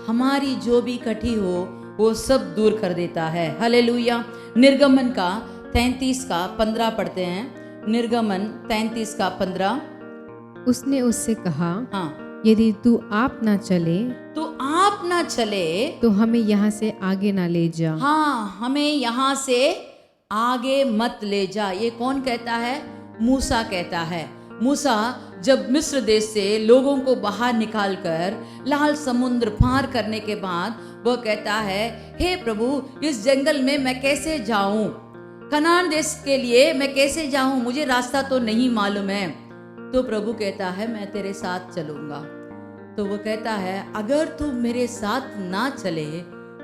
हमारी जो भी कठी हो वो सब दूर कर देता है। हालेलुया। निर्गमन का 33 का 15 पढ़ते हैं। निर्गमन 33 का 15। उसने उससे कहा, हाँ, यदि तू आप ना चले तो आप ना चले तो हमें यहाँ से आगे ना ले जा। हाँ, हमें यहाँ से आगे मत ले जा। ये कौन कहता है? मूसा कहता है। मूसा जब मिस्र देश से लोगों को बाहर निकालकर लाल समुद्र पार करने के बाद वह कहता है, हे प्रभु, इस जंगल में मैं कैसे जाऊं? कनान देश के लिए मैं कैसे जाऊं? मुझे रास्ता तो नहीं मालूम है। तो प्रभु कहता है, मैं तेरे साथ चलूंगा। तो वो कहता है, अगर तू मेरे साथ ना चले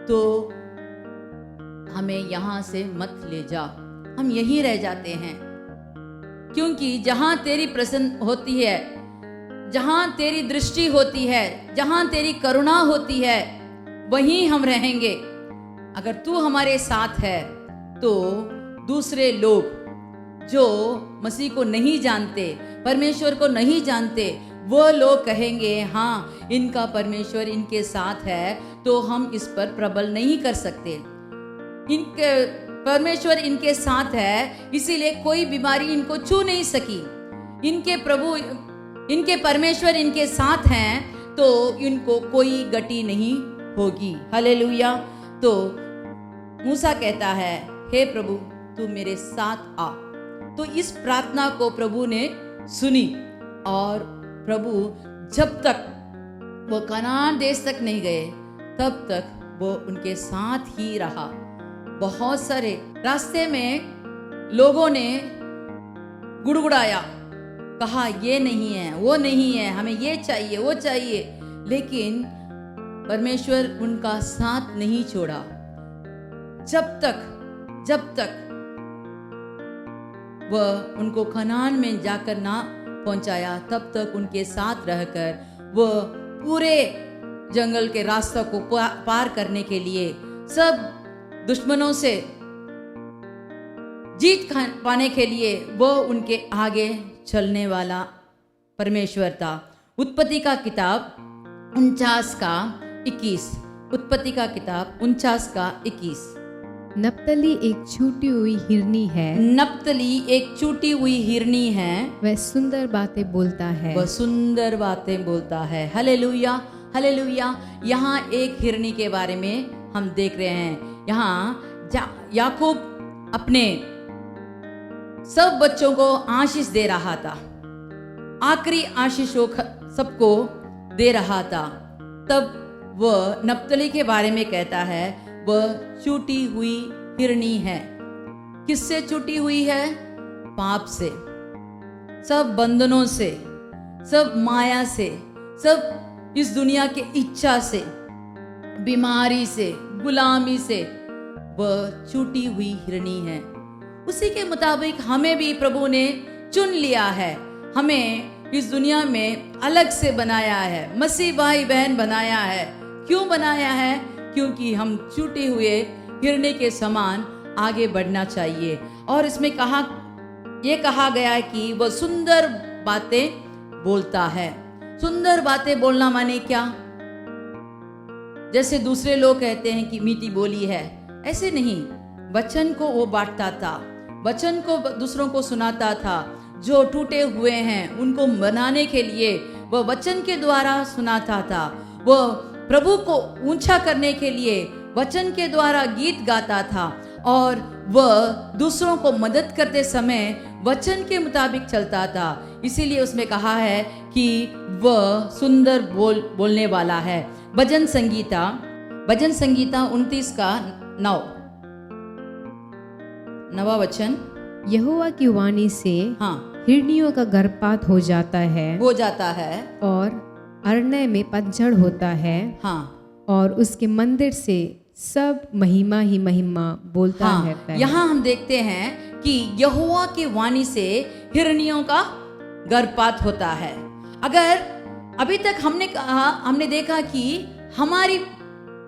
तो हमें यहाँ से मत ले जा, हम यहीं रह जाते हैं। क्योंकि जहां तेरी प्रसन्न होती है, जहां तेरी दृष्टि होती है, जहां तेरी करुणा होती है, वहीं हम रहेंगे। अगर तू हमारे साथ है तो दूसरे लोग जो मसीह को नहीं जानते, परमेश्वर को नहीं जानते, वो लोग कहेंगे, हाँ, इनका परमेश्वर इनके साथ है, तो हम इस पर प्रबल नहीं कर सकते। इनके परमेश्वर इनके साथ है, इसीलिए कोई बीमारी इनको छू नहीं सकी। इनके प्रभु, इनके परमेश्वर इनके साथ हैं, तो इनको कोई गति नहीं होगी। हालेलुया। तो मूसा कहता है, हे प्रभु, तू मेरे साथ आ। तो इस प्रार्थना को प्रभु ने सुनी और प्रभु जब तक वो कनान देश तक नहीं गए, तब तक वो उनके साथ ही रहा। बहुत सारे रास्ते में लोगों ने गुड़गुड़ाया, कहा ये नहीं है, वो नहीं है, हमें ये चाहिए, वो चाहिए, लेकिन परमेश्वर उनका साथ नहीं छोड़ा। जब तक वह उनको कनान में जाकर ना पहुंचाया, तब तक उनके साथ रहकर वह पूरे जंगल के रास्ते को पार करने के लिए, सब दुश्मनों से जीत पाने के लिए वो उनके आगे चलने वाला परमेश्वर था। उत्पत्ति का किताब 49 का 21। उत्पत्ति का किताब 49 का 21। नप्तली एक छूटी हुई हिरनी है, नप्तली एक छूटी हुई हिरनी है, वह सुंदर बातें बोलता है। वह सुंदर बातें बोलता है। Hallelujah, hallelujah. यहाँ एक हिरनी के बारे में हम देख रहे हैं। यहाँ याकूब अपने सब बच्चों को आशीष दे रहा था, आखिरी आशीषों सबको दे रहा था। तब वह नप्तली के बारे में कहता है, वह छूटी हुई हिरनी है। किससे छूटी हुई है? पाप से, सब बंधनों से, सब माया से, सब इस दुनिया के इच्छा से, बीमारी से, गुलामी से वह छूटी हुई हिरनी है। उसी के मुताबिक हमें भी प्रभु ने चुन लिया है, हमें इस दुनिया में अलग से बनाया है, मसीह भाई बहन बनाया है। क्यों बनाया है? क्योंकि हम छूटे हुए हिरनी के समान आगे बढ़ना चाहिए। और इसमें ये कहा गया है कि वह सुंदर बातें बोलता है। सुंदर बातें बोलना माने क्या? जैसे दूसरे लोग कहते हैं कि मीठी बोली है, ऐसे नहीं। वचन को वो बांटता था, वचन को दूसरों को सुनाता था। जो टूटे हुए हैं उनको बनाने के लिए वह वचन के द्वारा सुनाता था। वह प्रभु को ऊंचा करने के लिए वचन के द्वारा गीत गाता था, और वह दूसरों को मदद करते समय वचन के मुताबिक चलता था। इसीलिए उसमें कहा है कि वह सुंदर बोलने वाला है। भजन संगीता 29 का 9वां वचन। यहोवा की वाणी से हाँ, हिरनियों का गर्भपात हो जाता है, और अरण्य में पतझड़ होता है। हाँ, और उसके मंदिर से सब महिमा ही महिमा बोलता हाँ, है। यहाँ हम देखते हैं कि यहोवा की वाणी से हिरनियों का गर्भपात होता है। अगर अभी तक हमने देखा कि हमारी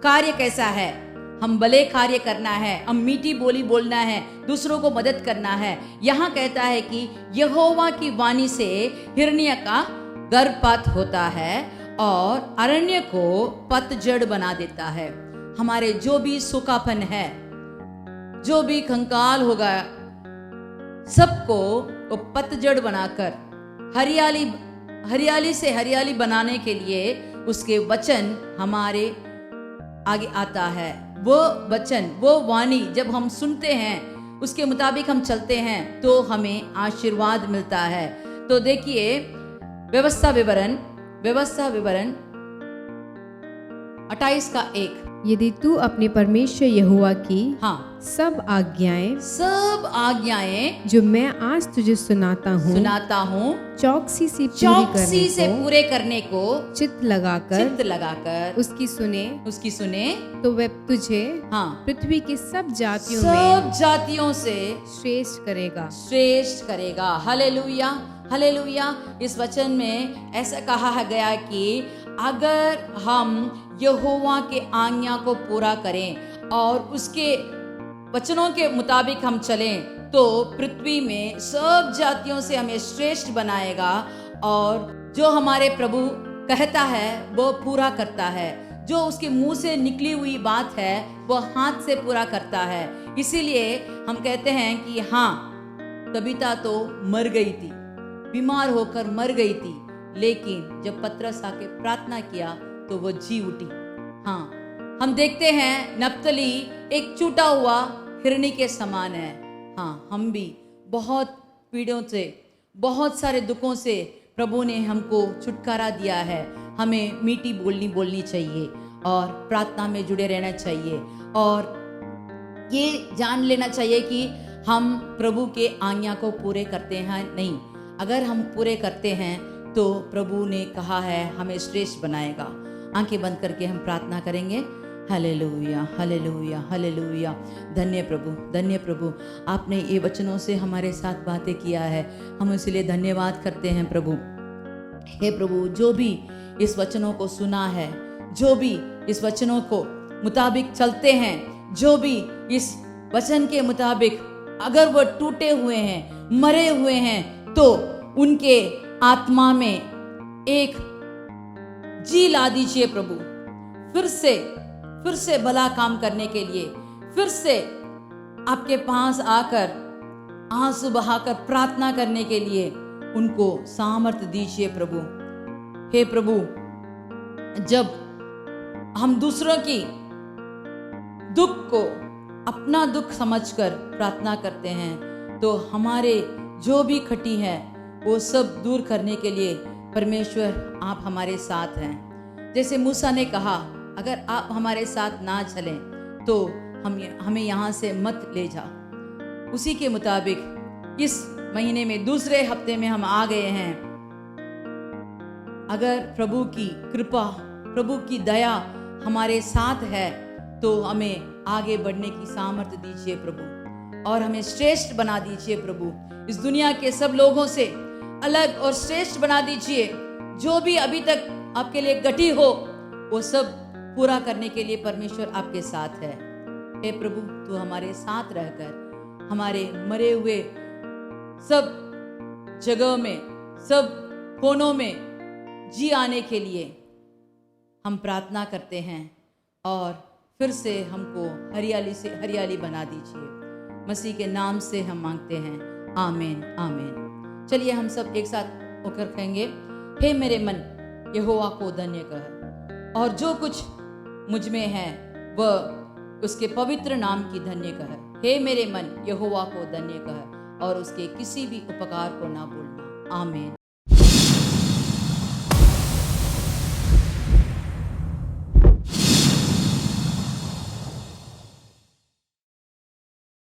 कार्य कैसा है, हम भले कार्य करना है, हम मीठी बोली बोलना है, दूसरों को मदद करना है। यहाँ कहता है कि यहोवा की वाणी से हिरनिया का गर्भपात होता है और अरण्य को पतझड़ बना देता है। हमारे जो भी सूखापन है, जो भी कंकाल होगा, सबको वो पतझड़ बनाकर हरियाली से हरियाली बनाने के लिए उसके वचन हमारे आगे आता है। वो वचन, वो वाणी जब हम सुनते हैं, उसके मुताबिक हम चलते हैं, तो हमें आशीर्वाद मिलता है। तो देखिए व्यवस्था विवरण 28 का 1। यदि तू अपने परमेश्वर यहोवा की हाँ, सब आज्ञाएं जो मैं आज तुझे सुनाता हूँ चौकसी से पूरे करने को चित्त लगाकर उसकी सुने तो वह तुझे हाँ, पृथ्वी की सब जातियों से श्रेष्ठ करेगा। Hallelujah, hallelujah. इस वचन में ऐसा कहा गया कि अगर हम यहोवा के आज्ञा को पूरा करें और उसके वचनों के मुताबिक हम चलें, तो पृथ्वी में सब जातियों से हमें श्रेष्ठ बनाएगा। और जो हमारे प्रभु कहता है वो पूरा करता है। जो उसके मुंह से निकली हुई बात है वो हाथ से पूरा करता है। इसीलिए हम कहते हैं कि हाँ, तबीता तो मर गई थी, बीमार होकर मर गई थी, लेकिन जब पतरस आके प्रार्थना किया तो वो जी उठी। हाँ, हम देखते हैं नप्तली एक छूटा हुआ हिरनी के समान है। हाँ, हम भी बहुत पीड़ों से, बहुत सारे दुखों से प्रभु ने हमको छुटकारा दिया है। हमें मीठी बोलनी चाहिए और प्रार्थना में जुड़े रहना चाहिए, और ये जान लेना चाहिए कि हम प्रभु के आज्ञा को पूरे करते हैं नहीं। अगर हम पूरे करते हैं तो प्रभु ने कहा है हमें श्रेष्ठ बनाएगा। आंखें बंद करके हम प्रार्थना करेंगे। Hallelujah, hallelujah, hallelujah. धन्य प्रभु, धन्य प्रभु, आपने ये वचनों से हमारे साथ बातें किया है, हम इसलिए धन्यवाद करते हैं प्रभु। हे प्रभु, जो भी इस वचनों को सुना है, जो भी इस वचनों को मुताबिक चलते हैं, जो भी इस वचन के मुताबिक अगर वो टूटे हुए हैं, मरे हुए हैं, तो उनके आत्मा में एक जी ला दीजिए प्रभु। फिर से भला काम करने के लिए, फिर से आपके पास आकर आंसू बहाकर प्रार्थना करने के लिए उनको सामर्थ्य दीजिए प्रभु। हे प्रभु, जब हम दूसरों की दुख को अपना दुख समझकर प्रार्थना करते हैं तो हमारे जो भी खटी है वो सब दूर करने के लिए परमेश्वर आप हमारे साथ हैं। जैसे मूसा ने कहा, अगर आप हमारे साथ ना चलें तो हमें यहाँ से मत ले जाओ। उसी के मुताबिक इस महीने में दूसरे हफ्ते में हम आ गए हैं। अगर प्रभु की कृपा, प्रभु की दया हमारे साथ है तो हमें आगे बढ़ने की सामर्थ्य दीजिए प्रभु, और हमें श्रेष्ठ बना दीजिए प्रभु। इस दुनिया के सब लोगों से अलग और श्रेष्ठ बना दीजिए। जो भी अभी तक आपके लिए गटी हो वो सब पूरा करने के लिए परमेश्वर आपके साथ है। हे प्रभु, तू हमारे साथ रहकर हमारे मरे हुए सब जगह में, सब कोनों में जी आने के लिए हम प्रार्थना करते हैं, और फिर से हमको हरियाली से हरियाली बना दीजिए। मसीह के नाम से हम मांगते हैं, आमीन, आमीन। चलिए हम सब एक साथ होकर कहेंगे, हे मेरे मन यहोवा को धन्य कह, और जो कुछ मुझ में है वह उसके पवित्र नाम की धन्य कह। हे मेरे मन यहोवा को धन्य कह, और उसके किसी भी उपकार को ना भूलना। आमीन।